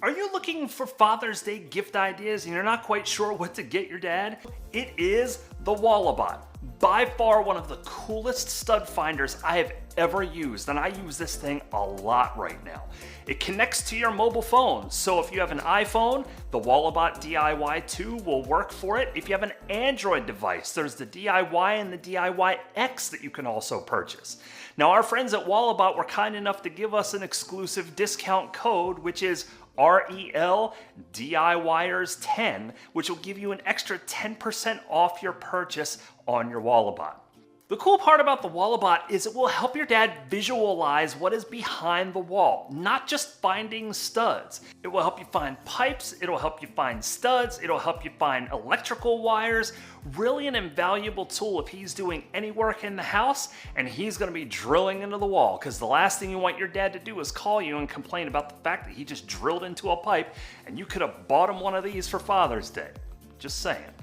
Are you looking for Father's Day gift ideas and you're not quite sure what to get your dad? It is the Walabot. By far one of the coolest stud finders I have ever used, and I use this thing a lot right now. It connects to your mobile phone, so if you have an iPhone, the Walabot DIY 2 will work for it. If you have an Android device, there's the DIY and the DIY X that you can also purchase. Now, our friends at Walabot were kind enough to give us an exclusive discount code, which is REL DIYers 10, which will give you an extra 10% off your purchase on your Walabot. The cool part about the Walabot is it will help your dad visualize what is behind the wall, not just finding studs. It will help you find pipes, it'll help you find studs, it'll help you find electrical wires. Really an invaluable tool if he's doing any work in the house and he's gonna be drilling into the wall, because the last thing you want your dad to do is call you and complain about the fact that he just drilled into a pipe and you could have bought him one of these for Father's Day. Just saying.